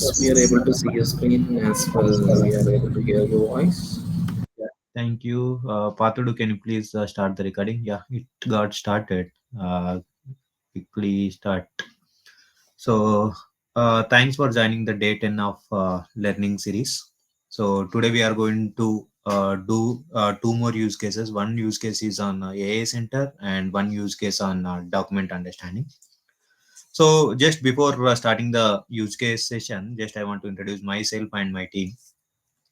Yes, we are able to see your screen as well. We are able to hear your voice. Yeah, thank you. Patudu, can you please start the recording? Yeah, it got started. Uh, Quickly start. So, thanks for joining the day 10 of learning series. So, today we are going to do two more use cases. One use case is on AI Center and one use case on document understanding. So, just before starting the use case session, just I want to introduce myself and my team.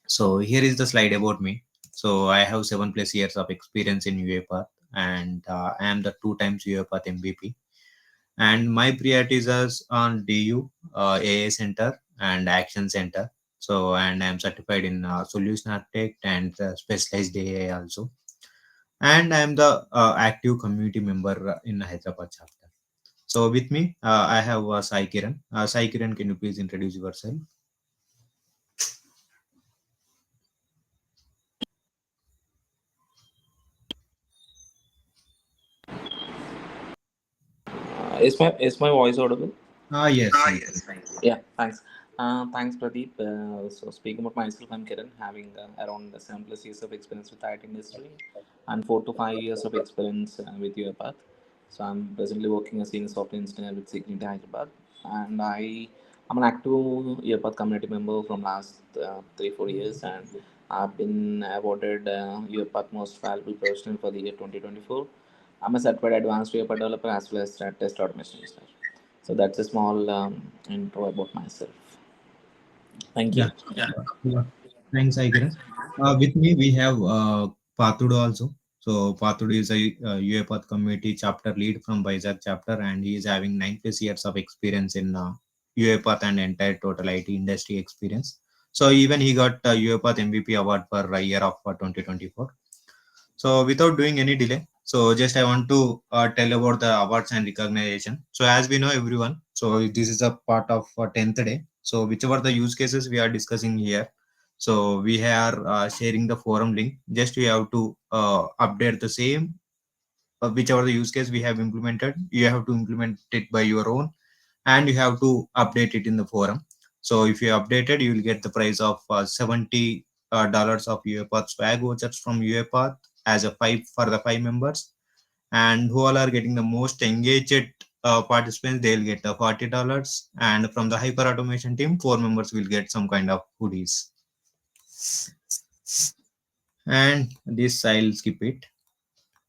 So here is the slide about me. So I have 7+ years of experience in UiPath, and I am the two times UiPath MVP. And my priorities are on DU, AA Center, and Action Center. So and I am certified in Solution Architect and Specialized AI also. And I am the active community member in Hyderabad chapter. So with me, I have Sai Kiran. Sai Kiran, can you please introduce yourself? Is my voice audible? Yes, Ah, Sai Kiran. yes. Yeah, thanks. Thanks, Pradeep. So, speaking about myself, I'm Kiran, having around 7+ years of experience with IT industry and 4 to 5 years of experience with UiPath. So, I'm presently working as senior software engineer with Signity Hyderabad, and I'm an active UiPath community member from last 3 4 years, and I've been awarded UiPath Most Valuable Professional for the year 2024. I'm a certified advanced UiPath developer as well as test automation engineer. So that's a small intro about myself. Thank Yeah. you. Yeah. Yeah. Thanks, Aikiran. With me, we have Pathudu also. So Pathudu is a UiPath community chapter lead from Vizag chapter, and he is having 9+ years of experience in UiPath and entire total IT industry experience. So even he got UiPath MVP award for year of 2024. So without doing any delay, so just I want to tell about the awards and recognition. So as we know everyone, so this is a part of 10th day. So whichever the use cases we are discussing here, so we are sharing the forum link. Just we have to update the same, whichever the use case we have implemented. You have to implement it by your own, and you have to update it in the forum. So if you update it, you will get the price of $70 of UiPath swag vouchers from UiPath as a five for the 5 members, and who all are getting the most engaged participants, they'll get $40, and from the hyper automation team, 4 members will get some kind of hoodies. And this I'll skip it.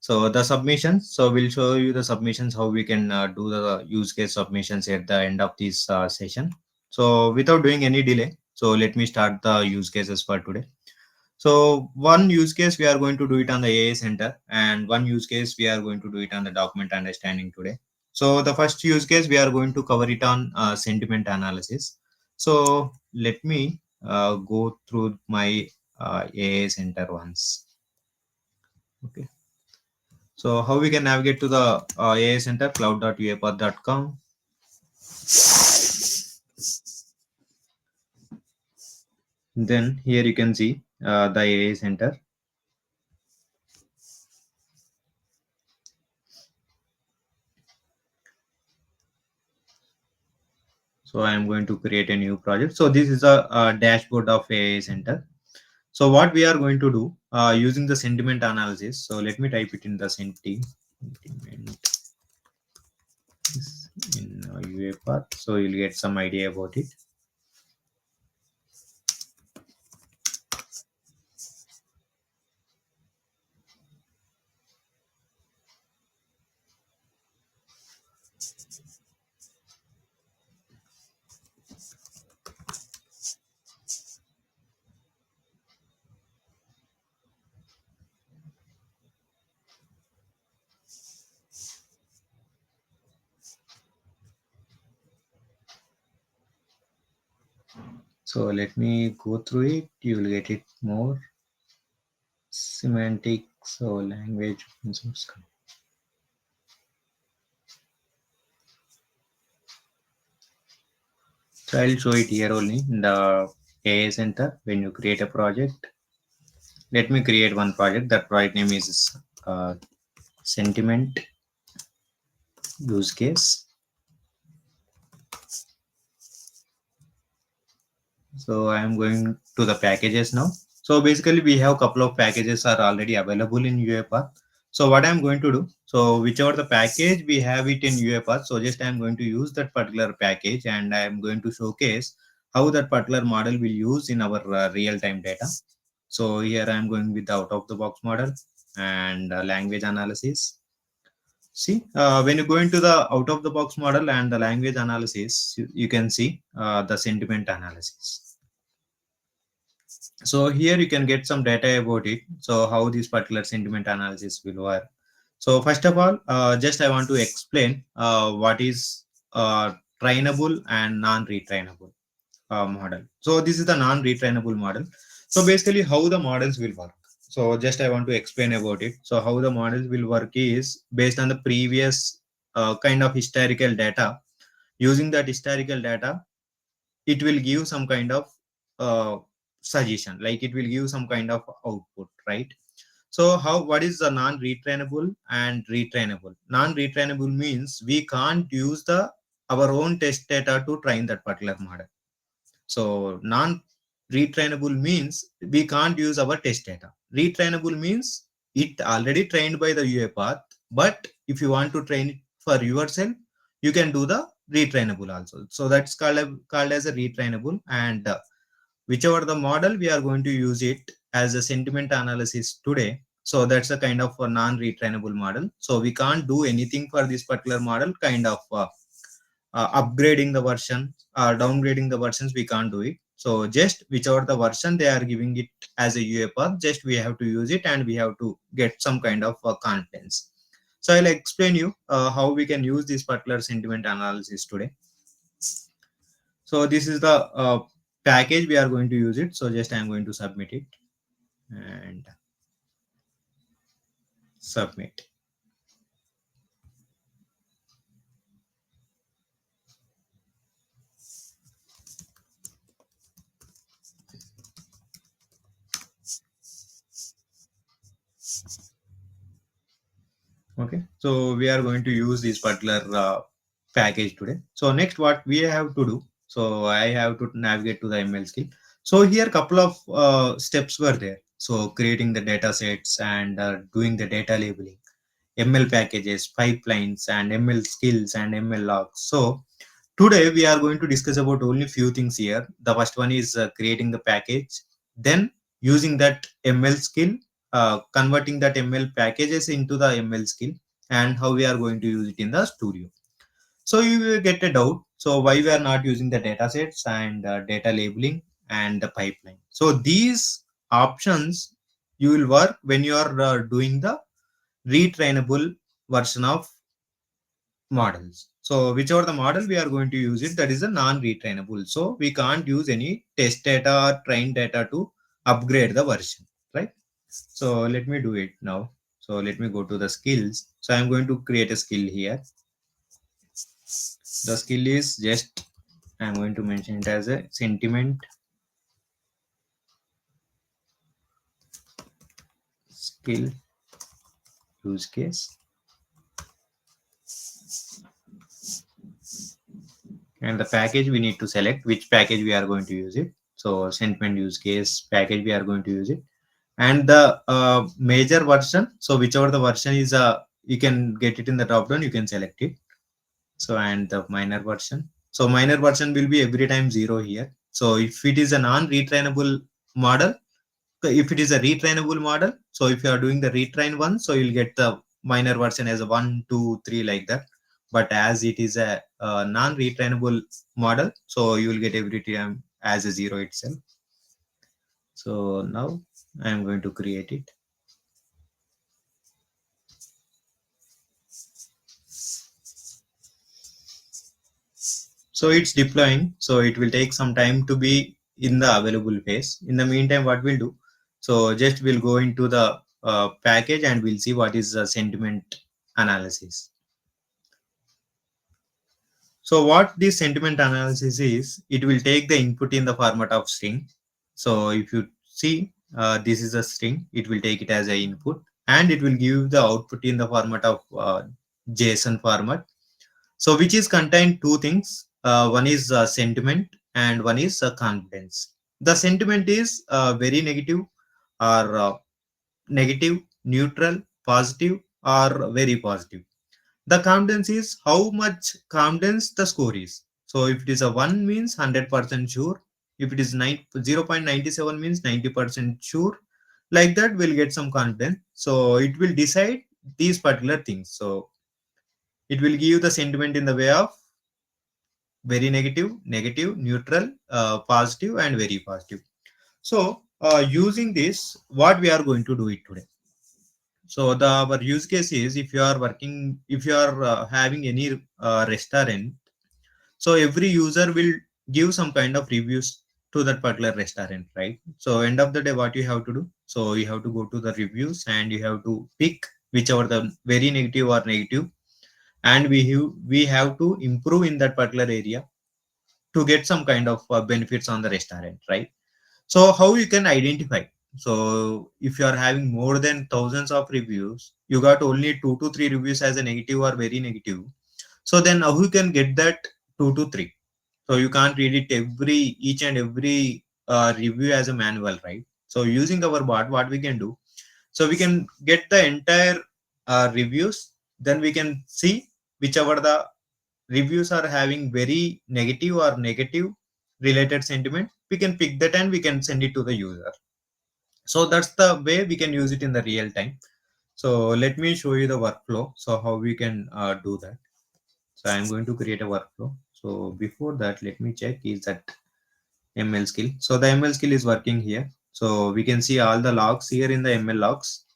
So the submissions. So we'll show you the submissions how we can do the use case submissions at the end of this session. So without doing any delay, so let me start the use cases for today. So one use case we are going to do it on the AI center, and one use case we are going to do it on the document understanding today. So the first use case we are going to cover it on sentiment analysis. So let me go through my AI center once. Okay. So how we can navigate to the AI center cloud.uipath.com. Then here you can see the AI center. So I am going to create a new project. So this is a dashboard of AI center. So what we are going to do using the sentiment analysis. So let me type it in the sentiment in UiPath. So you'll get some idea about it. So let me go through it. You will get it more semantic. So language. So I'll show it here only in the AI Center. When you create a project, let me create one project. That project name is sentiment use case. So I am going to the packages now. So basically we have couple of packages are already available in UiPath. So what I'm going to do, so whichever the package we have it in UiPath, so just I'm going to use that particular package and I'm going to showcase how that particular model will use in our real-time data. So here I'm going with the out-of-the-box model and language analysis. See, when you go into the out-of-the-box model and the language analysis, you can see the sentiment analysis. So here you can get some data about it. So how this particular sentiment analysis will work. So first of all, just I want to explain what is trainable and non-retrainable model. So this is the non-retrainable model. So basically how the models will work. So just I want to explain about it. So how the models will work is based on the previous kind of historical data. Using that historical data, it will give some kind of uh, suggestion, like it will give some kind of output, right? So how, what is the non-retrainable and retrainable? Non-retrainable means we can't use the our own test data to train that particular model. So non-retrainable means we can't use our test data. Retrainable means it already trained by the UiPath, but if you want to train it for yourself, you can do the retrainable also. So that's called as a retrainable, and whichever the model we are going to use it as a sentiment analysis today. So that's a kind of a non-retrainable model. So we can't do anything for this particular model, kind of upgrading the version or downgrading the versions, we can't do it. So just whichever the version they are giving it as a UiPath, just we have to use it and we have to get some kind of contents. So I'll explain you how we can use this particular sentiment analysis today. So this is the package we are going to use it. So just I'm going to submit it and submit. Okay, so we are going to use this particular package today. So next what we have to do, so I have to navigate to the ML skill. So here couple of steps were there. So creating the data sets and doing the data labeling, ML packages, pipelines, and ML skills and ML logs. So today we are going to discuss about only few things here. The first one is creating the package, then using that ML skill, converting that ML packages into the ML skill, and how we are going to use it in the studio. So you will get a doubt. So why we are not using the data sets and data labeling and the pipeline? So these options you will work when you are doing the retrainable version of models. So whichever the model we are going to use it, that is a non-retrainable. So we can't use any test data or train data to upgrade the version, right? So let me do it now. So let me go to the skills. So I'm going to create a skill here. The skill is just, I'm going to mention it as a sentiment skill use case. And the package we need to select which package we are going to use it. So sentiment use case package we are going to use it, and the major version, so whichever the version is you can get it in the drop down, you can select it. So and the minor version, so minor version will be every time 0 here. So if it is a non-retrainable model, so if it is a retrainable model, so if you are doing the retrain one, so you'll get the minor version as a 1, 2, 3 like that. But as it is a non-retrainable model, so you will get every time as a 0 itself. So now I am going to create it. So it's deploying. So it will take some time to be in the available phase. In the meantime, what we'll do, so just we'll go into the package and we'll see what is the sentiment analysis. So what this sentiment analysis is, it will take the input in the format of string. So if you see, this is a string, it will take it as a input and it will give the output in the format of JSON format. So which is contained two things. One is sentiment and one is confidence. The sentiment is very negative or negative, neutral, positive, or very positive. The confidence is how much confidence the score is. So if it is a 1 means 100% sure. If it is 0.97 means 90% sure. Like that, we'll get some confidence. So it will decide these particular things. So it will give you the sentiment in the way of very negative, negative, neutral, positive, and very positive. So using this, what we are going to do it today. So the our use case is if you are working, if you are having any restaurant, so every user will give some kind of reviews to that particular restaurant, right? So end of the day, what you have to do? So you have to go to the reviews and you have to pick whichever the very negative or negative, and we have to improve in that particular area to get some kind of benefits on the restaurant, right? So how you can identify? So if you are having more than thousands of reviews, you got only 2 to 3 reviews as a negative or very negative. So then how you can get that 2 to 3? So you can't read it each and every review as a manual, right? So using our bot, what we can do? So we can get the entire reviews. Then we can see whichever the reviews are having very negative or negative related sentiment, we can pick that and we can send it to the user. So that's the way we can use it in the real time. So let me show you the workflow, so how we can do that. So I'm going to create a workflow. So before that, let me check is that ml skill. So the ml skill is working here. So we can see all the logs here in the ml logs.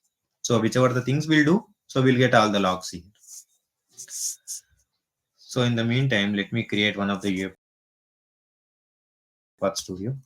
So whichever the things we'll do, so we'll get all the logs here. So in the meantime, let me create one of the UiPath Studio.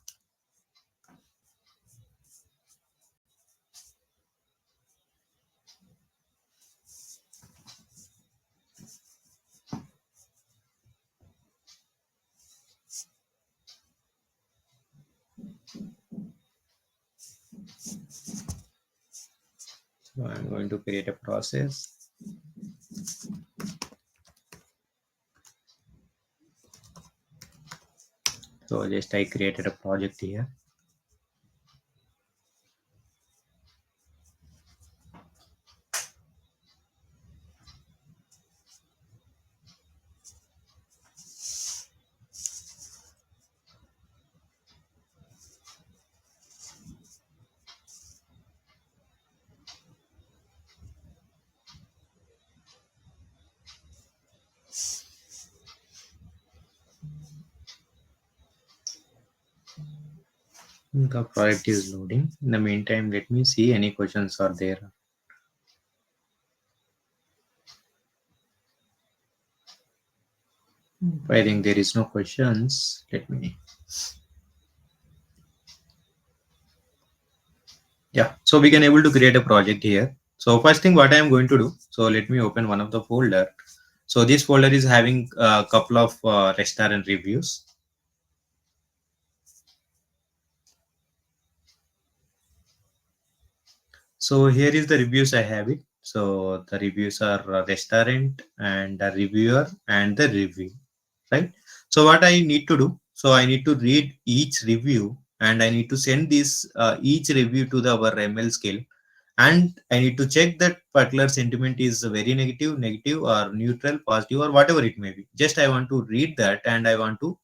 So I'm going to create a process. So just I created a project here. The project is loading. In the meantime, let me see any questions are there. I think there is no questions. Let me. Yeah. So we can able to create a project here. So first thing, what I am going to do. So let me open one of the folder. So this folder is having a couple of restaurant reviews. So here is the reviews I have it. So the reviews are restaurant and the reviewer and the review, right? So what I need to do? So I need to read each review and I need to send this each review to the our ML scale, and I need to check that particular sentiment is very negative, negative or neutral, positive or whatever it may be. Just I want to read that and I want to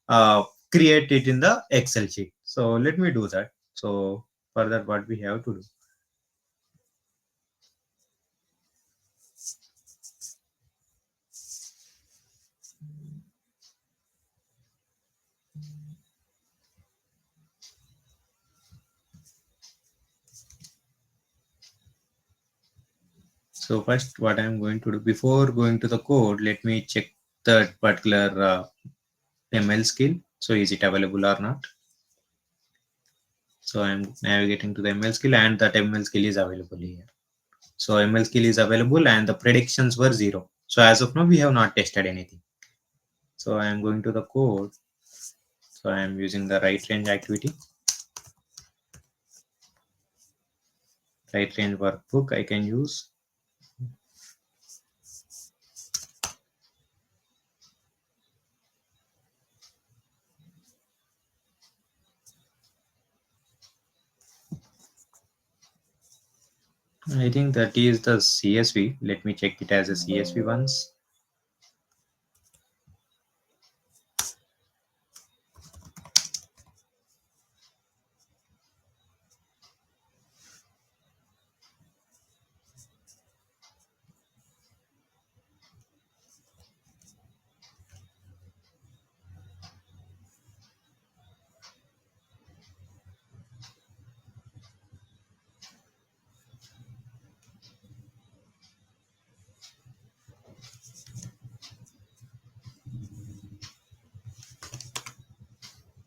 uh, create it in the Excel sheet. So let me do that. So for that, what we have to do? So first, what I'm going to do before going to the code, let me check that particular ML skill. So is it available or not? So I'm navigating to the ML skill and that ML skill is available here. So ML skill is available and the predictions were 0. So as of now, we have not tested anything. So I am going to the code. So I am using the right range activity. Right range workbook I can use. I think that is the CSV. Let me check it as a CSV once.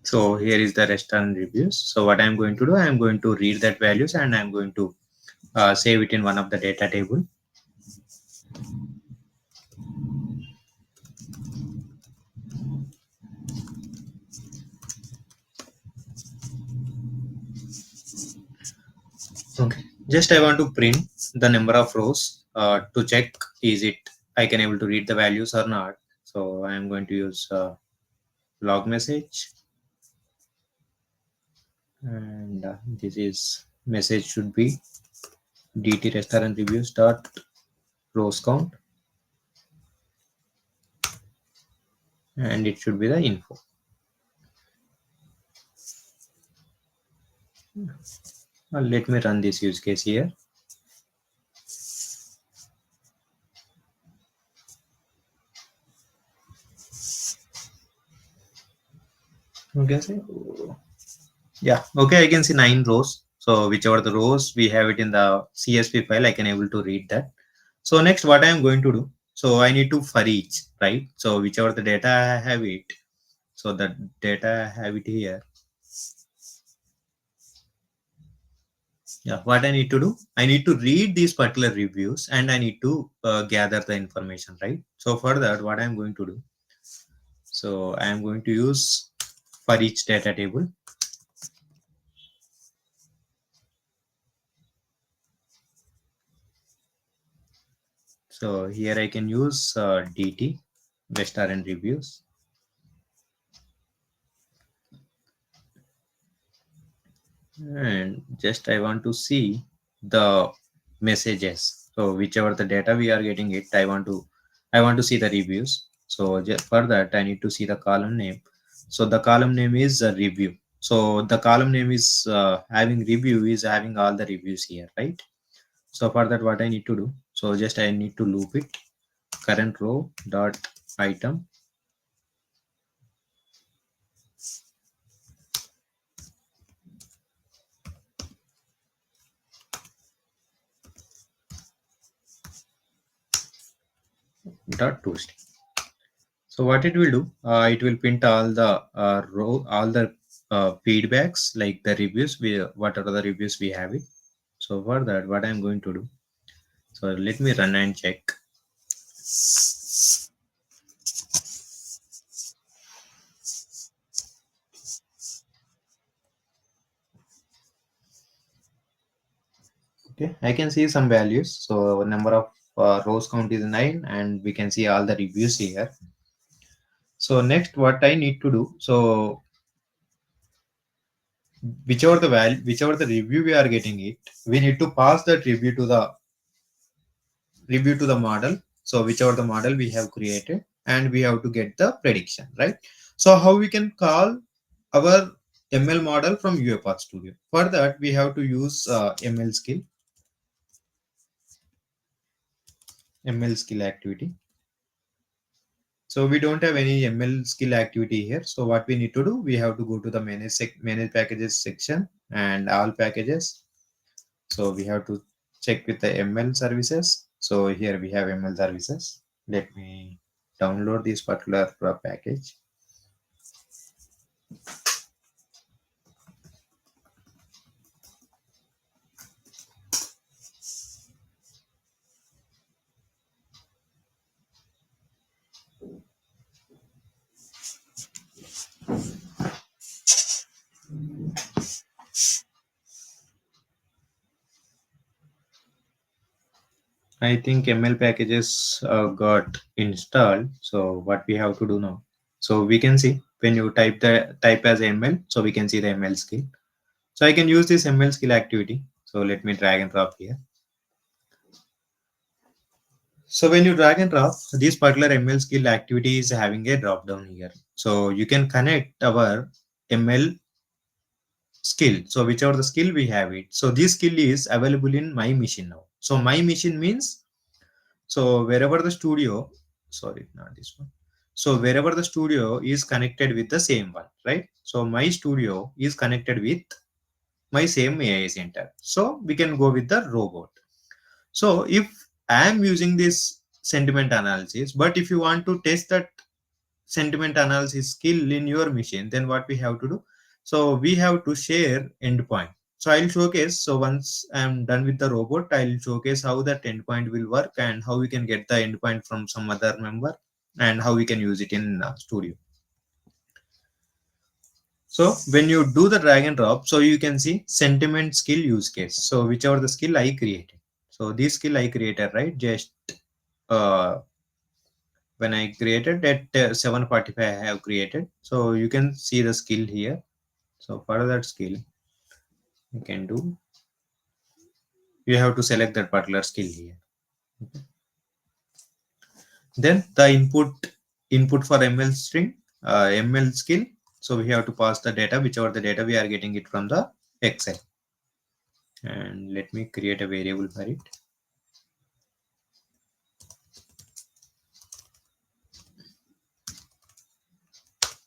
So here is the restaurant reviews. So what I'm going to do, I'm going to read that values and I'm going to save it in one of the data table. Okay. Just I want to print the number of rows to check is it I can able to read the values or not. So I am going to use log message, and this is message should be dt restaurant reviews dot rows count, and it should be the info. Let me run this use case here. Okay, so yeah, okay, I can see 9 rows. So whichever the rows we have it in the CSV file, I can able to read that. So next what I am going to do, so I need to for each, right? So whichever the data I have it, so the data I have it here. Yeah, what I need to do, I need to read these particular reviews and I need to gather the information, right? So for that what I'm going to do, so I am going to use for each data table. So here I can use dt restaurant reviews, and just I want to see the messages. So whichever the data we are getting it, I want to see the reviews. So just for that I need to see the column name. So the column name is review. So the column name is having review is having all the reviews here, right? So for that what I need to do, so just I need to loop it current row dot item dot toString. So what it will do, it will print all the all the feedbacks like the reviews. What are the reviews we have it. So for that, what I'm going to do. So let me run and check. Okay, I can see some values. So number of rows count is 9, and we can see all the reviews here. So next, what I need to do. So whichever the review we are getting it, we need to pass that review to the model. So whichever the model we have created, and we have to get the prediction, right? So how we can call our ML model from UiPath Studio? For that, we have to use ML skill activity. So we don't have any ML skill activity here. So what we need to do, we have to go to the manage packages section and all packages. So we have to check with the ML services. So here we have ML services. Let me download this particular package. I think ML packages got installed. So what we have to do now? So we can see when you type as ML, so we can see the ML skill. So I can use this ML skill activity. So let me drag and drop here. So when you drag and drop, this particular ML skill activity is having a drop down here. So you can connect our ML skill. So whichever the skill we have it. So this skill is available in my machine now. So my machine means, so wherever the studio, sorry, not this one. So wherever the studio is connected with the same one, right? So my studio is connected with my same AI center. So we can go with the robot. So if I am using this sentiment analysis, but if you want to test that sentiment analysis skill in your machine, then what we have to do? So we have to share endpoint. So I'll showcase. So once I'm done with the robot, I'll showcase how that endpoint will work and how we can get the endpoint from some other member and how we can use it in Studio. So when you do the drag and drop, so you can see sentiment skill use case. So whichever the skill I created. So this skill I created, right? Just uh, when I created at 7:45, I have created. So you can see the skill here. So for that skill, you can do. You have to select that particular skill here. Then the input for ML string, ML skill. So we have to pass the data, whichever the data we are getting it from the Excel. And let me create a variable for it.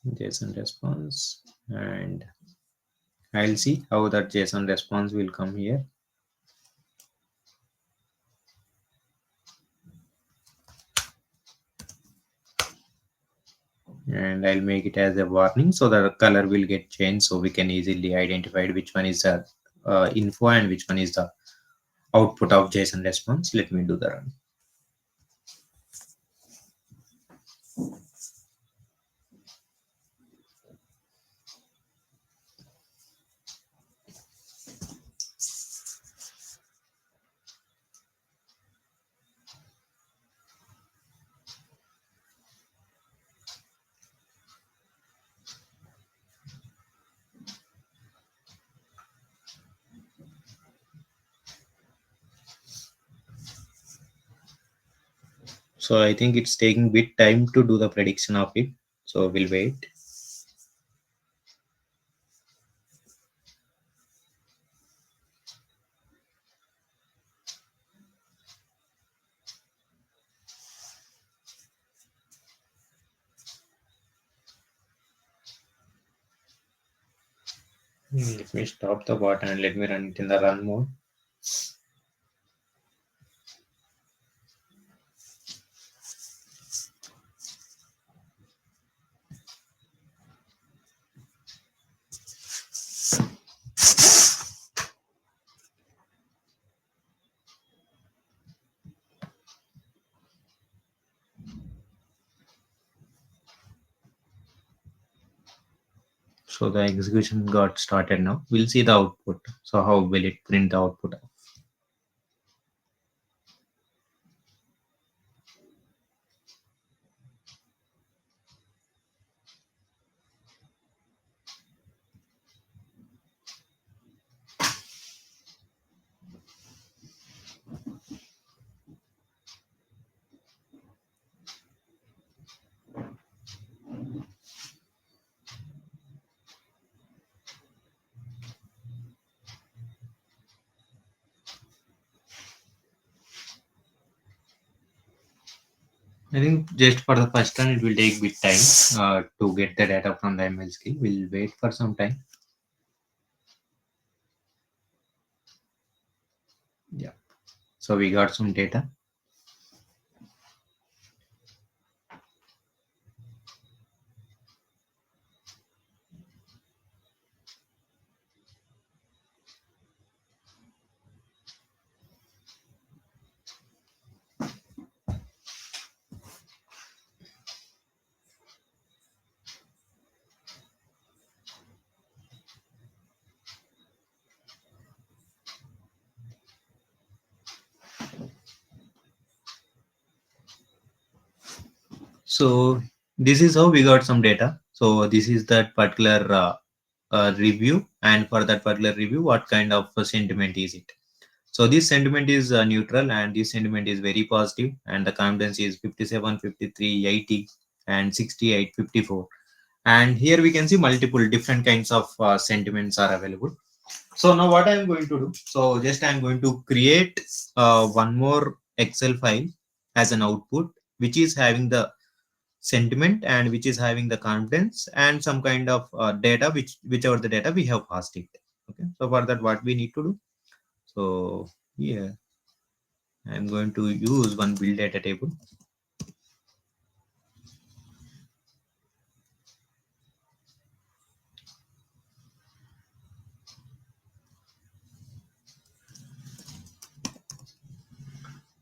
JSON response, and I'll see how that JSON response will come here. And I'll make it as a warning so the color will get changed so we can easily identify which one is the info and which one is the output of JSON response. Let me do the run. So I think it's taking bit time to do the prediction of it. So we'll wait. Let me stop the bot and let me run it in the run mode. So the execution got started now. We'll see the output. So how will it print the output? I think just for the first time it will take bit time to get the data from the ML skill. We'll wait for some time. Yeah. So we got some data. So this is how we got some data. So this is that particular review, and for that particular review, what kind of sentiment is it? So this sentiment is neutral, and this sentiment is very positive, and the confidence is 57, 53, 80, and 68, 54. And here we can see multiple different kinds of sentiments are available. So now what I am going to do, so just I am going to create one more Excel file as an output, which is having the sentiment and which is having the confidence and some kind of data, whichever the data we have passed it. Okay, so for that what we need to do, so here I'm going to use one build data table.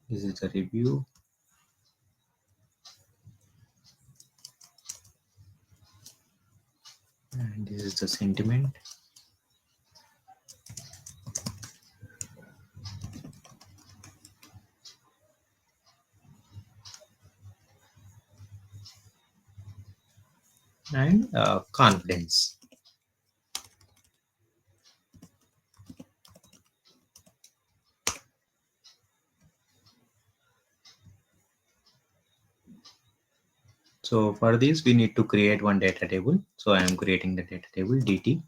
This is the review, and this is the sentiment. And confidence. So for this we need to create one data table. So I am creating the data table dt.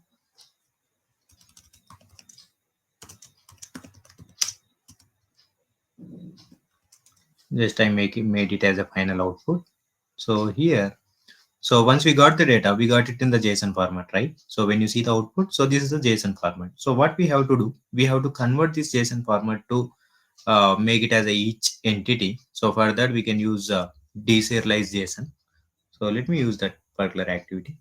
Just I made it as a final output. So here, so once we got the data, we got it in the JSON format, right? So when you see the output, so this is the JSON format. So what we have to do, we have to convert this JSON format to make it as a each entity. So for that we can use deserialize JSON. So let me use that particular activity.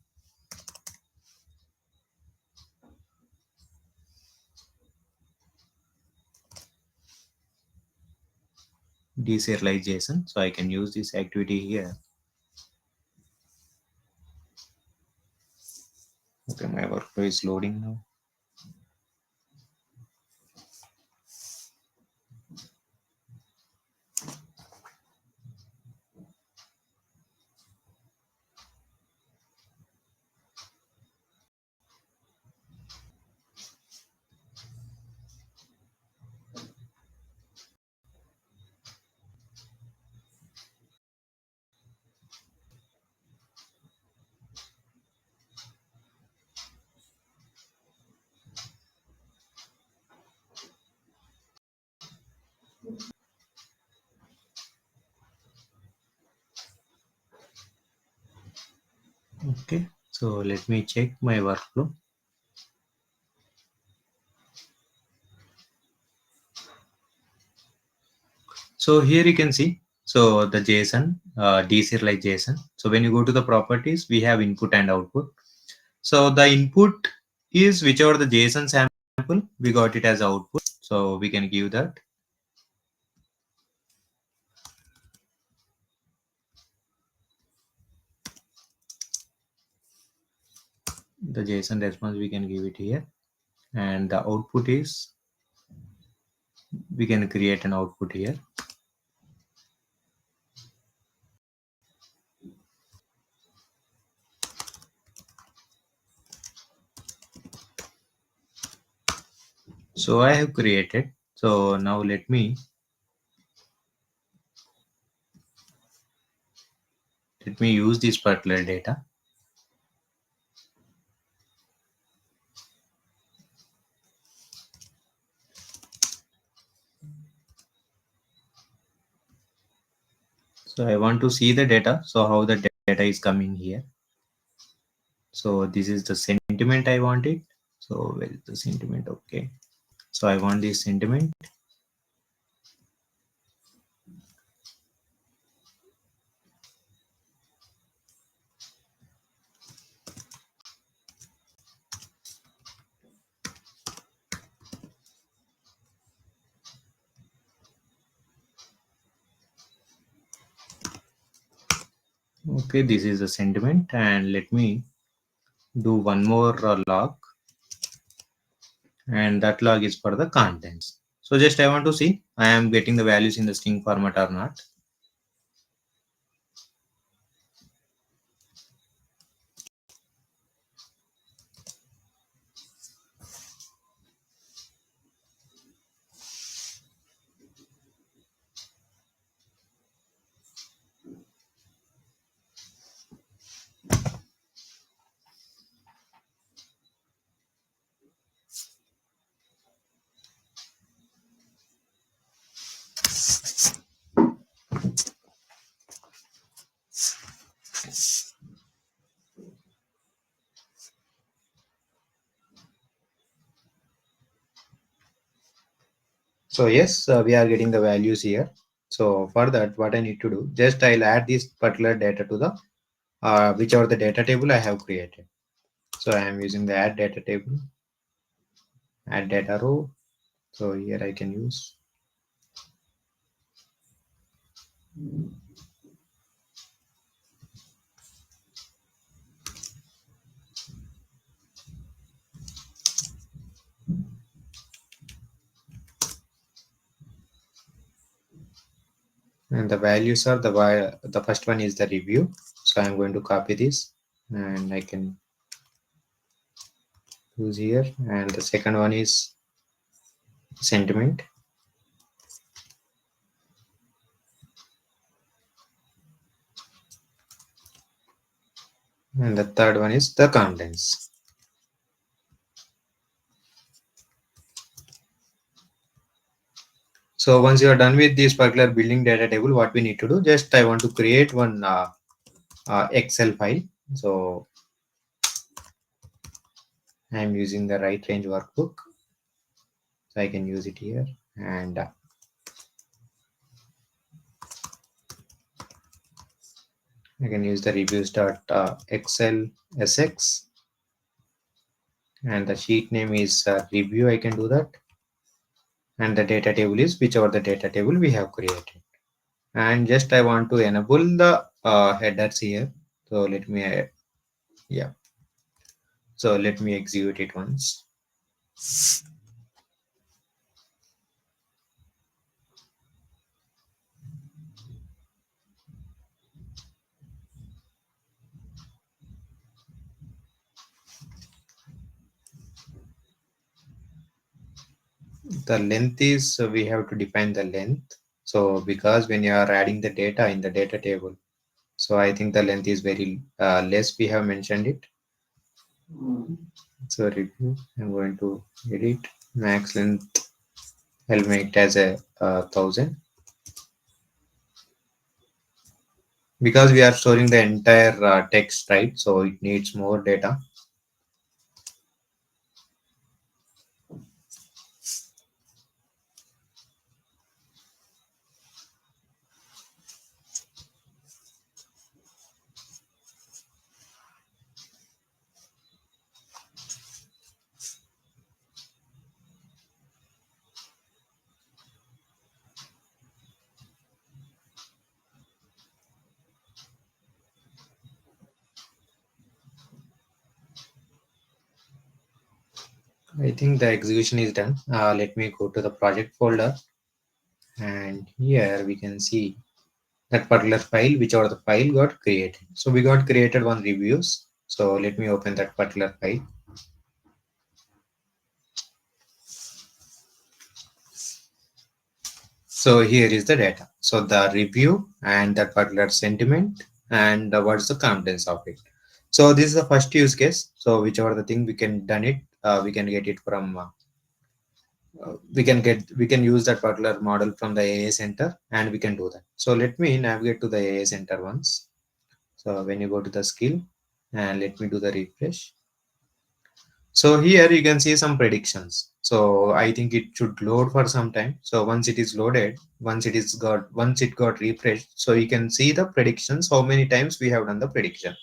Deserialize JSON. So I can use this activity here. Okay, my workflow is loading now. Okay, so let me check my workflow. So here you can see, so the JSON, deserialize JSON. So when you go to the properties, we have input and output. So the input is whichever the JSON sample, we got it as output. So we can give that. The JSON response, we can give it here. And the output is, we can create an output here. So I have created. So now let me use this particular data. So I want to see the data. So how the data is coming here. So this is the sentiment I wanted. So where is the sentiment? Okay. So I want this sentiment. Okay, this is the sentiment, and let me do one more log, and that log is for the contents. So just I want to see I am getting the values in the string format or not. So yes, we are getting the values here. So for that, what I need to do, just I'll add this particular data to the whichever the data table I have created. So I am using the add data table, add data row. So here I can use, and the values are the first one is the review. So I'm going to copy this and I can use here. And the second one is sentiment, and the third one is the contents. So once you are done with this particular building data table, what we need to do, just I want to create one Excel file. So I'm using the right range workbook. So I can use it here, and I can use the reviews.excel sx, and the sheet name is review. I can do that, and the data table is whichever the data table we have created. And just I want to enable the headers here. So let me yeah. So let me execute it once. The length is we have to define the length. So because when you are adding the data in the data table, so I think the length is very less. We have mentioned it. So review. I'm going to edit max length. I'll make it as a 1000 because we are storing the entire text, right? So it needs more data. I think the execution is done. Let me go to the project folder, and here we can see that particular file, whichever the file got created. So we got created one reviews. So let me open that particular file. So here is the data. So the review and that particular sentiment and what's the contents of it. So this is the first use case. So whichever the thing we can done it, we can get it from we can use that particular model from the AA center and we can do that. So let me navigate to the AA center once. So when you go to the skill and let me do the refresh. So here you can see some predictions. So I think it should load for some time. So once it is loaded, once it got refreshed, so you can see the predictions, how many times we have done the prediction.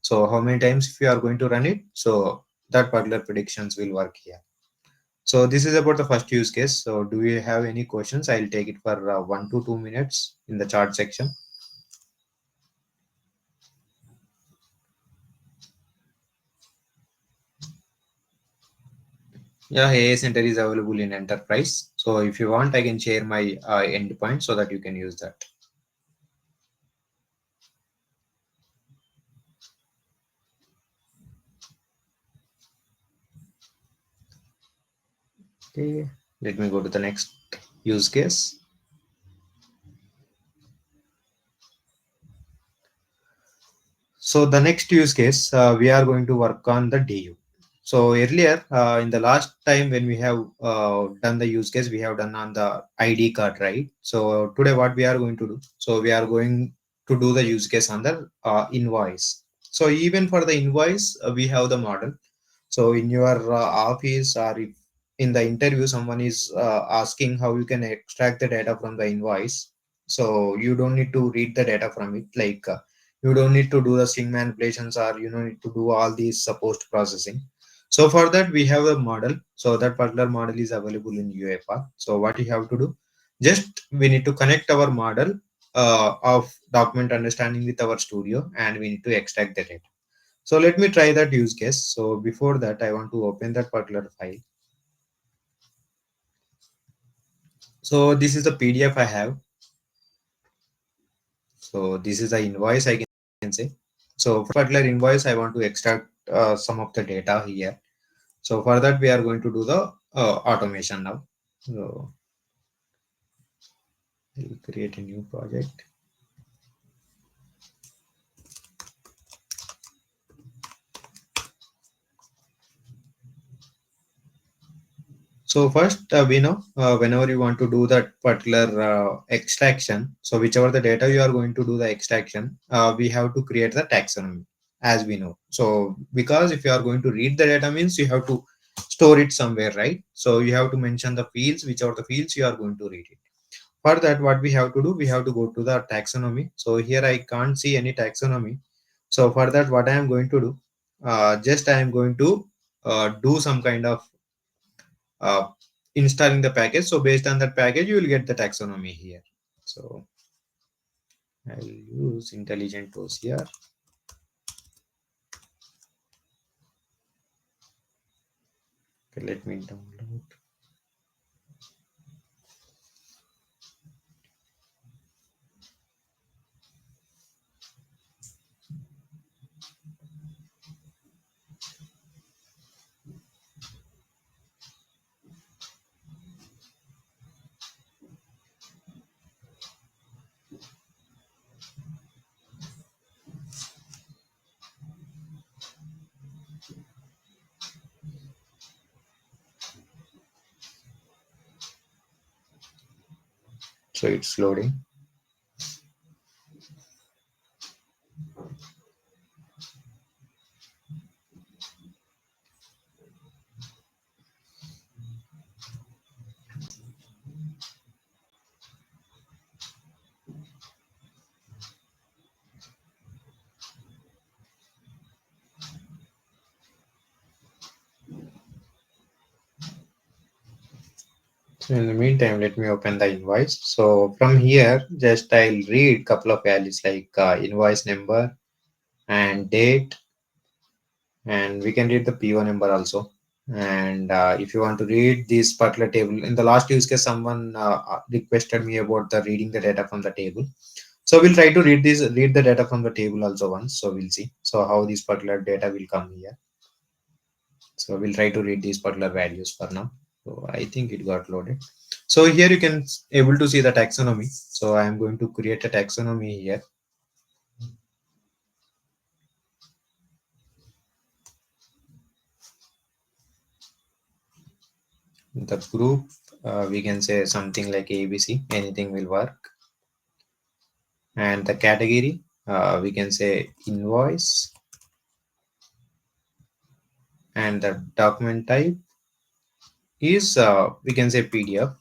So how many times if you are going to run it, so that particular predictions will work here. So this is about the first use case. So do you have any questions? I'll take it for 1 to 2 minutes in the chat section. Yeah, AA Center is available in enterprise. So if you want, I can share my endpoint so that you can use that. Okay, let me go to the next use case. So the next use case, we are going to work on the DU. So earlier, in the last time when we have done the use case, we have done on the ID card, right? So today what we are going to do, so we are going to do the use case on the invoice. So even for the invoice, we have the model. So in your office or if in the interview someone is asking how you can extract the data from the invoice, so you don't need to read the data from it, like you don't need to do the string manipulations, or you don't need to do all these post processing. So for that we have a model, so that particular model is available in UiPath. So what you have to do, just we need to connect our model of document understanding with our studio, and we need to extract the data. So let me try that use case. So before that I want to open that particular file. So this is the PDF I have. So this is the invoice I can say. So for particular invoice, I want to extract some of the data here. So for that, we are going to do the automation now. So we'll create a new project. So first, we know whenever you want to do that particular extraction, so whichever the data you are going to do the extraction, we have to create the taxonomy, as we know. So because if you are going to read the data means you have to store it somewhere, right? So you have to mention the fields, whichever the fields you are going to read it. For that, what we have to do, we have to go to the taxonomy. So here I can't see any taxonomy. So for that, what I am going to do, just I am going to do some kind of uh, installing the package. So based on that package, you will get the taxonomy here. So I will use intelligent tools here. Okay, let me download. So it's loading. So in the meantime, let me open the invoice. So from here, just I'll read couple of values like invoice number and date, and we can read the PO number also. And if you want to read this particular table, in the last use case, someone requested me about the reading the data from the table. So we'll try to read the data from the table also once. So we'll see. So how this particular data will come here. So we'll try to read these particular values for now. So I think it got loaded. So here you can able to see the taxonomy. So I am going to create a taxonomy here. The group, we can say something like ABC, anything will work. And the category, we can say invoice. And the document type is, we can say PDF.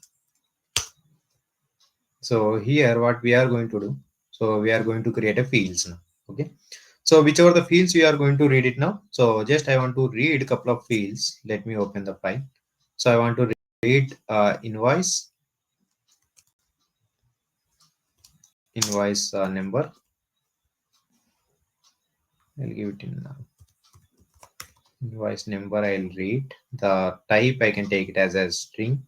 So here what we are going to do, so we are going to create a fields now. Okay. So whichever the fields we are going to read it now. So just I want to read a couple of fields. Let me open the file. So I want to read invoice number. I'll give it in invoice number. I'll read the type. I can take it as a string.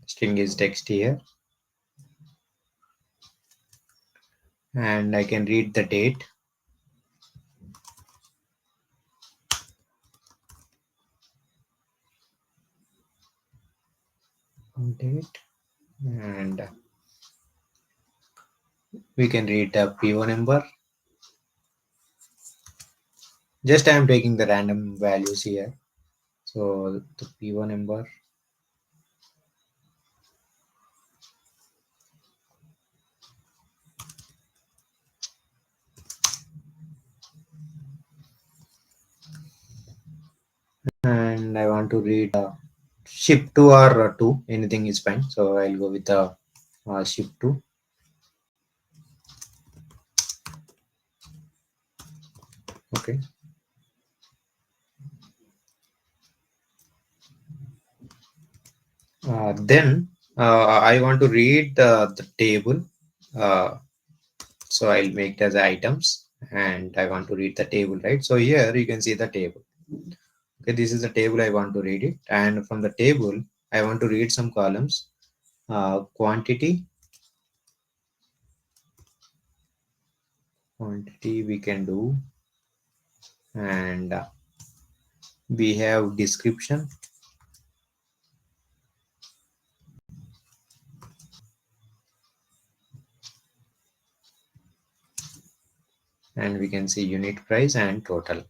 String is text here, and I can read the date. Date, and we can read the PO number. Just I am taking the random values here. So the PO number, and I want to read Ship to or two, anything is fine. So I'll go with the ship to. Okay. Then I want to read the table. Uh, so I'll make it as items, and I want to read the table, right? So here you can see the table. Okay, this is the table I want to read it, and from the table I want to read some columns. Quantity we can do, and we have description, and we can see unit price and total.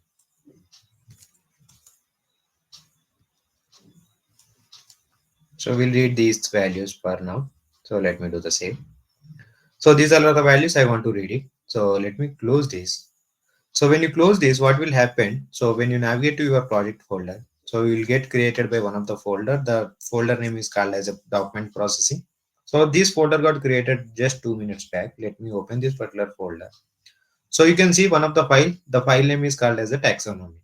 So we'll read these values for now. So let me do the same. So these are the values I want to read it. So let me close this. So when you close this, what will happen? So when you navigate to your project folder, so you will get created by one of the folder. The folder name is called as a document processing. So this folder got created just 2 minutes back. Let me open this particular folder. So you can see one of the file. The file name is called as a taxonomy.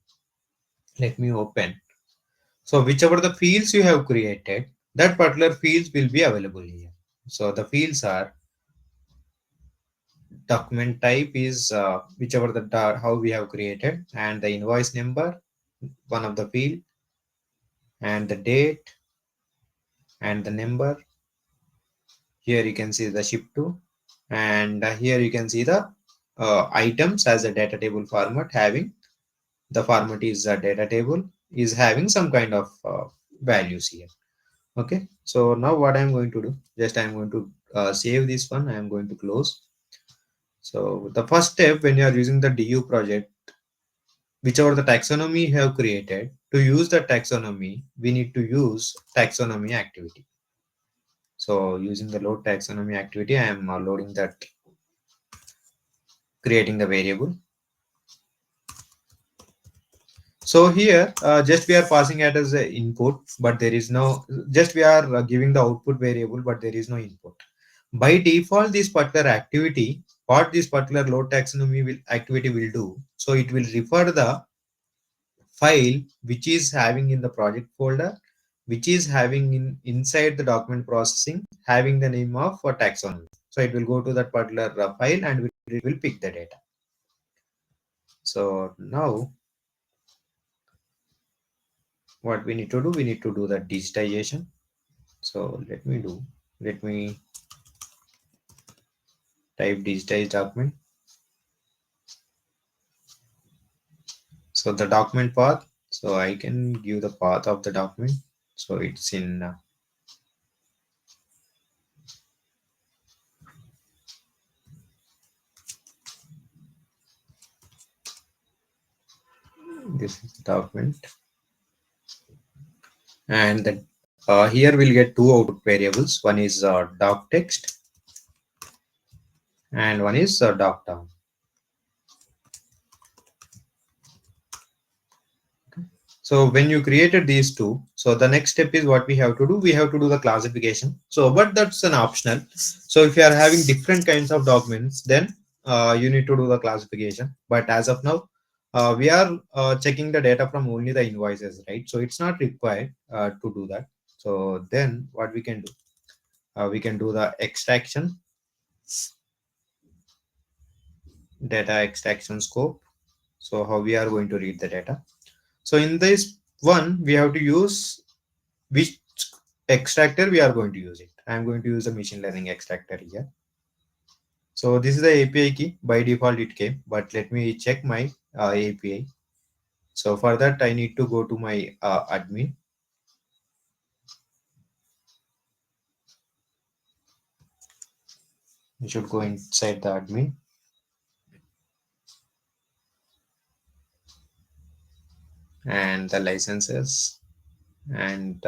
Let me open. So whichever the fields you have created, that particular fields will be available here. So the fields are document type is whichever the how we have created, and the invoice number, one of the field, and the date and the number. Here you can see the ship to, and here you can see the items as a data table format, having the format is a data table, is having some kind of values here. Okay, so now what I'm going to do, just I'm going to save this one. I'm going to close. So the first step when you are using the du project, whichever the taxonomy you have created, to use the taxonomy we need to use taxonomy activity. So using the load taxonomy activity, I am loading that, creating the variable. So here just we are passing it as a input, but there is no, just we are giving the output variable, but there is no input. By default, this particular activity, what this particular load taxonomy will activity will do, so it will refer the file which is having in the project folder, which is having in inside the document processing, having the name of a taxonomy. So it will go to that particular file and it will pick the data. So now what we need to do, we need to do the digitization. So let me type digitize document. So the document path, so I can give the path of the document. So it's in this is the document, and the, here we'll get two output variables. One is doc text and one is doc term. So when you created these two, so the next step is what we have to do. We have to do the classification. So, but that's an optional. So if you are having different kinds of documents, then you need to do the classification. But as of now, we are checking the data from only the invoices, right? So it's not required to do that. So then what we can do the extraction, data extraction scope. So how we are going to read the data. So in this one, we have to use which extractor we are going to use it. I'm going to use a machine learning extractor here. So this is the API key. By default it came, but let me check my API. So for that I need to go to my admin. You should go inside the admin, and the licenses, and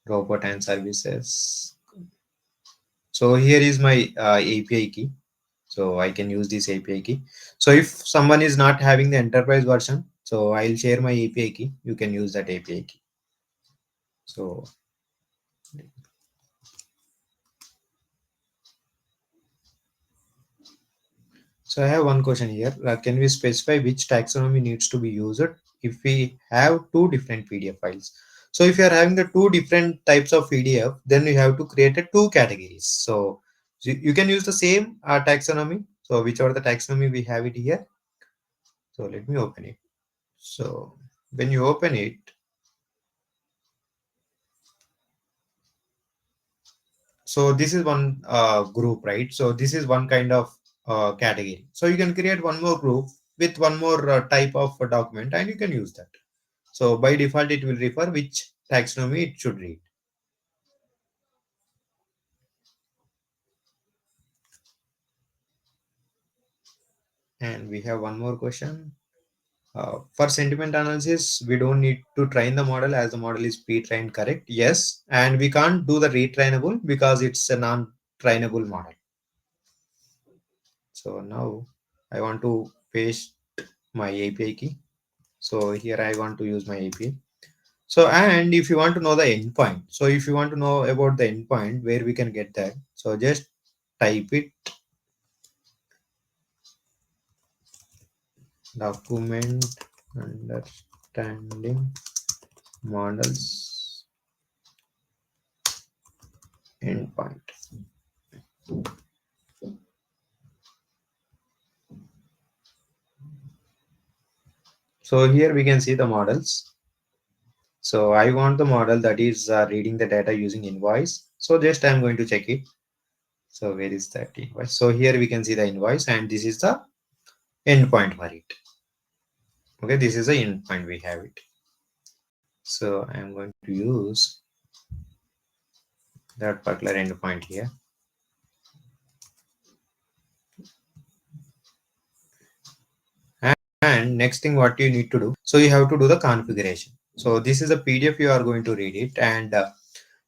robot and services. So here is my API key. So I can use this API key. So if someone is not having the enterprise version, so I'll share my API key. You can use that API key. So So I have one question here. Can we specify which taxonomy needs to be used if we have two different PDF files? So if you are having the two different types of PDF, then you have to create a two categories. So you can use the same taxonomy. So whichever the taxonomy we have it here. So let me open it. So when you open it, so this is one group, right? So this is one kind of category. So you can create one more group with one more type of document and you can use that. So by default, it will refer which taxonomy it should read. And we have one more question. For sentiment analysis, we don't need to train the model as the model is pre-trained correct. Yes, and we can't do the retrainable because it's a non-trainable model. So now I want to paste my API key. So here I want to use my API. So and if you want to know the endpoint, so if you want to know about the endpoint where we can get that, so just type it document understanding models endpoint. So here we can see the models. So I want the model that is reading the data using invoice. So just I'm going to check it. So where is that invoice? So here we can see the invoice and this is the endpoint for it. Okay, this is the endpoint we have it. So I'm going to use that particular endpoint here. And next thing what you need to do, so you have to do the configuration. So this is a PDF you are going to read it and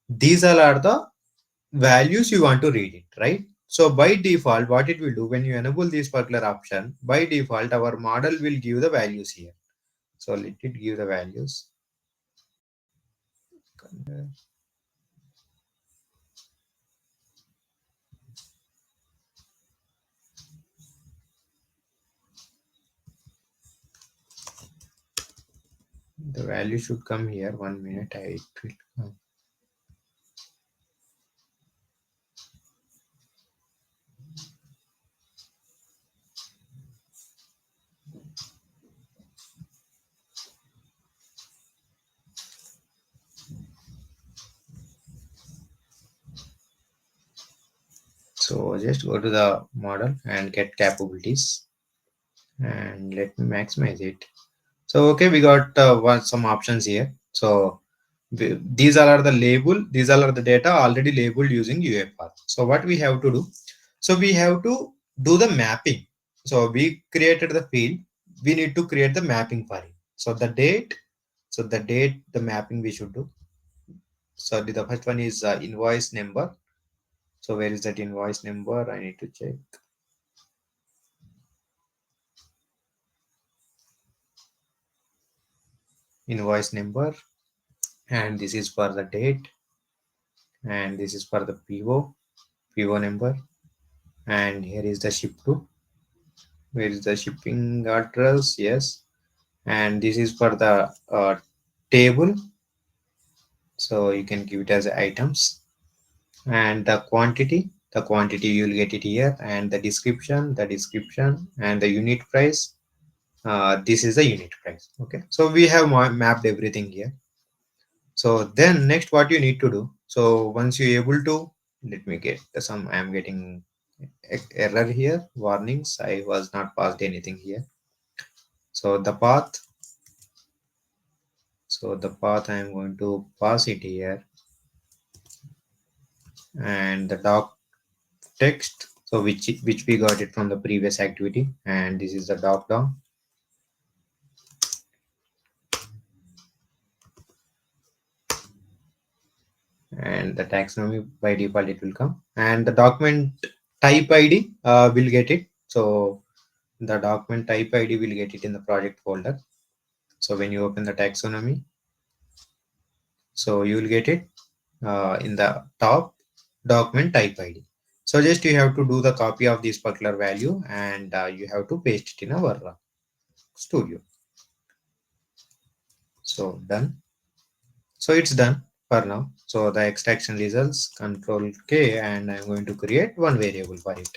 these all are the values you want to read it, right? So by default, what it will do when you enable this particular option, by default, our model will give the values here. So let it give the values. The value should come here. 1 minute, it will come. So just go to the model and get capabilities and let me maximize it. So okay, we got some options here. So these all are the label, these all are the data already labeled using UiPath. So what we have to do? So we have to do the mapping. So we created the field, we need to create the mapping for it. So the date, the mapping we should do. So the first one is invoice number. So where is that invoice number? I need to check. Invoice number, and this is for the date, and this is for the PO number, and here is the ship to. Where is the shipping address? Yes, and this is for the table. So you can give it as items, and the quantity you will get it here, and the description, and the unit price. This is the unit price. Okay, so we have mapped everything here. So then next what you need to do. So once you're able to, let me get some, I am getting error here, warnings. I was not passed anything here. So the path, I am going to pass it here, and the doc text, so which we got it from the previous activity, and this is the doc down, and the taxonomy by default it will come, and the document type ID will get it. So the document type ID will get it in the project folder. So when you open the taxonomy, So you will get it in the top document type ID. So just you have to do the copy of this particular value and you have to paste it in our studio. So done. So it's done for now. So the extraction results control K and I'm going to create one variable for it.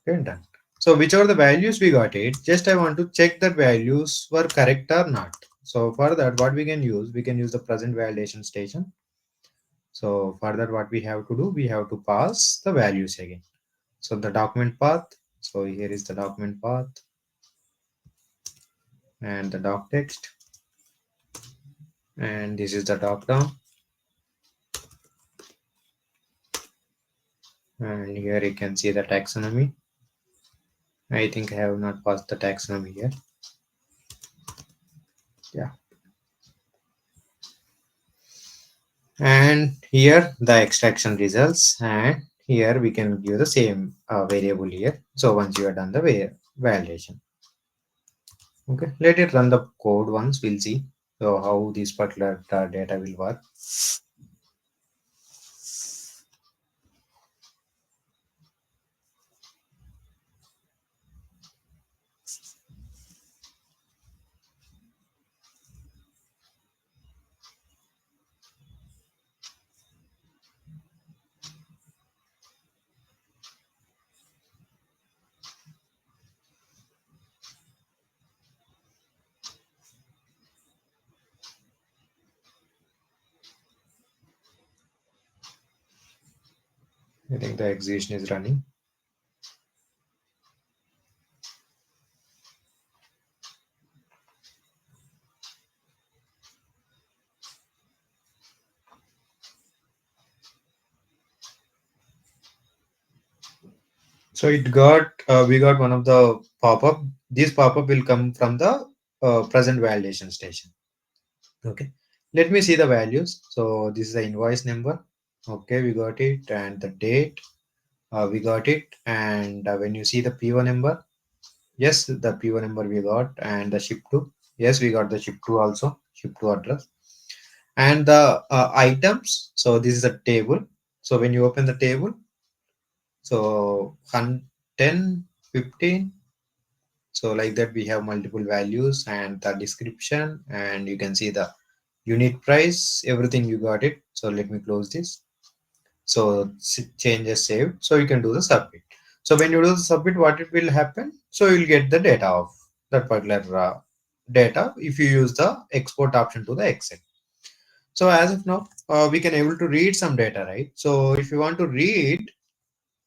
Okay, done. So whichever the values we got it, just I want to check that values were correct or not. So for that, what we can use the present validation station. So for that, what we have to do, we have to pass the values again. So the document path. So here is the document path and the doc text, and this is the doc down. And here you can see the taxonomy. I think I have not passed the taxonomy here. Yeah. And here the extraction results, and here we can give the same variable here. So once you are done the validation, okay, let it run the code once. We'll see so how this particular data will work. I think the execution is running. So it got we got one of the pop-up. This pop-up will come from the present validation station. Okay, let me see the values. So this is the invoice number. Okay, we got it, and the date we got it. And when you see the PO number, yes, the PO number we got, and the ship to, yes, we got the ship to also, ship to address, and the items. So this is a table. So when you open the table, so 10, 15. So like that we have multiple values and the description, and you can see the unit price, everything you got it. So let me close this. So changes saved. So you can do the submit. So when you do the submit, what it will happen? So you'll get the data of that particular data if you use the export option to the Excel. So as of now, we can able to read some data, right? So if you want to read,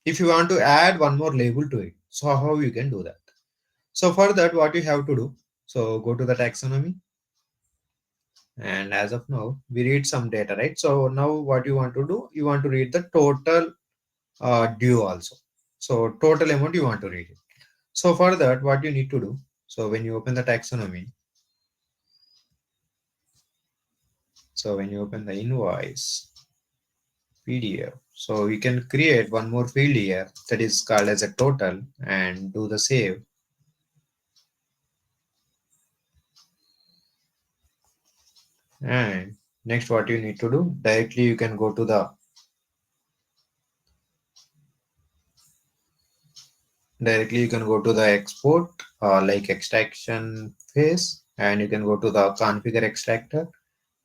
if you want to add one more label to it, so how you can do that? So for that, what you have to do, so go to the taxonomy, and as of now, we read some data, right? So now what you want to do, you want to read the total due also. So total amount you want to read it. So for that, what you need to do, so when you open the taxonomy, so when you open the invoice PDF, so you can create one more field here that is called as a total and do the save. And next, what you need to do, directly you can go to the export like extraction phase, and you can go to the configure extractor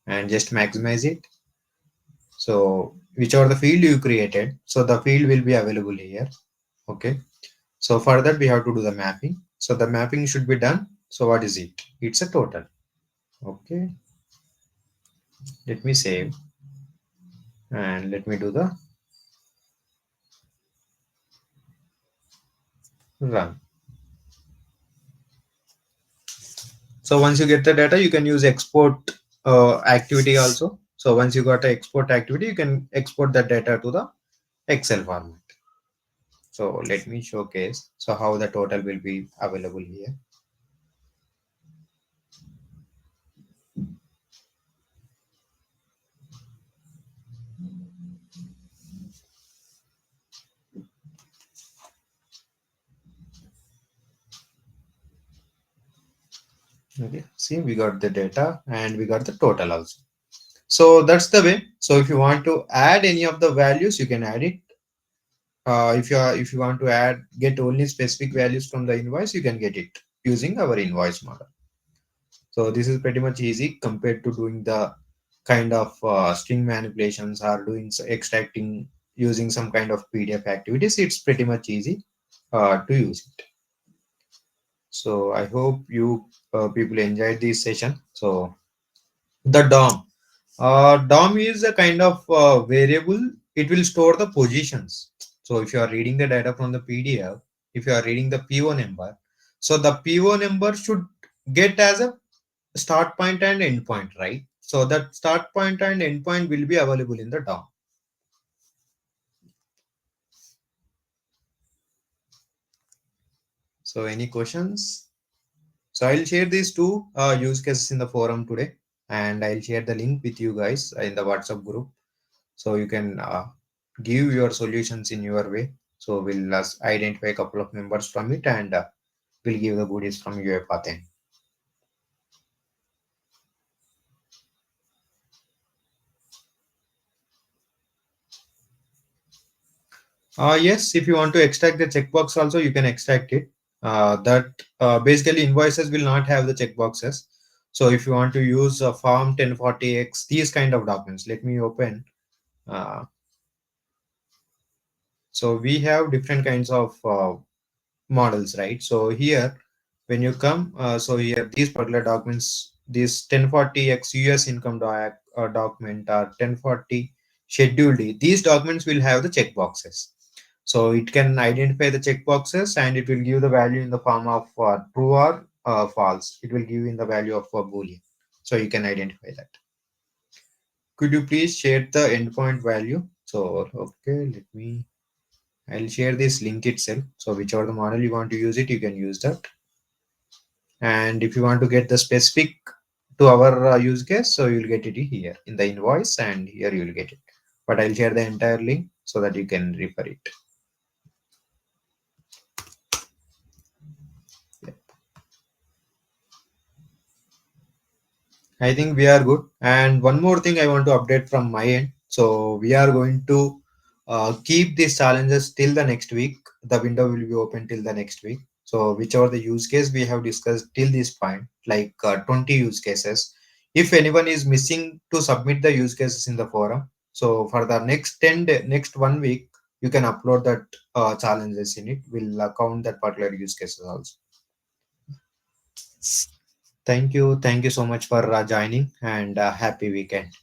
and just maximize it. So whichever the field you created, so the field will be available here. Okay, so for that we have to do the mapping. So the mapping should be done. So what is it? It's a total. Okay, let me save and let me do the run. So once you get the data, you can use export activity also. So once you got the export activity, you can export that data to the Excel format. So let me showcase so how the total will be available here. Okay, see, we got the data and we got the total also. So that's the way. So if you want to add any of the values, you can add it. If you want to add get only specific values from the invoice, you can get it using our invoice model. So this is pretty much easy compared to doing the kind of string manipulations or doing extracting using some kind of PDF activities. It's pretty much easy to use it. So I hope you people enjoyed this session. So the DOM. DOM is a kind of variable. It will store the positions. So if you are reading the data from the PDF, if you are reading the PO number, so the PO number should get as a start point and end point, right? So that start point and end point will be available in the DOM. So any questions? So I'll share these two use cases in the forum today, and I'll share the link with you guys in the WhatsApp group, so you can give your solutions in your way. So we'll identify a couple of members from it, and we'll give the goodies from your path end. Yes, if you want to extract the checkbox also, you can extract it. That basically invoices will not have the checkboxes. So if you want to use a form 1040x, these kind of documents, let me open. Uh, so we have different kinds of models, right? So here, when you come, so here these particular documents, this 1040x US income document or 1040 Schedule D, these documents will have the checkboxes. So it can identify the checkboxes and it will give the value in the form of true or false. It will give in the value of a boolean. So you can identify that. Could you please share the endpoint value? So okay, I'll share this link itself. So whichever the model you want to use it, you can use that. And if you want to get the specific to our use case, so you'll get it here in the invoice, and here you'll get it. But I'll share the entire link so that you can refer it. I think we are good. And one more thing I want to update from my end. So we are going to keep these challenges till the next week. The window will be open till the next week. So whichever the use case we have discussed till this point, like 20 use cases, if anyone is missing to submit the use cases in the forum, so for the next next 1 week, you can upload that challenges in it. We'll count that particular use cases also. Thank you. Thank you so much for joining, and happy weekend.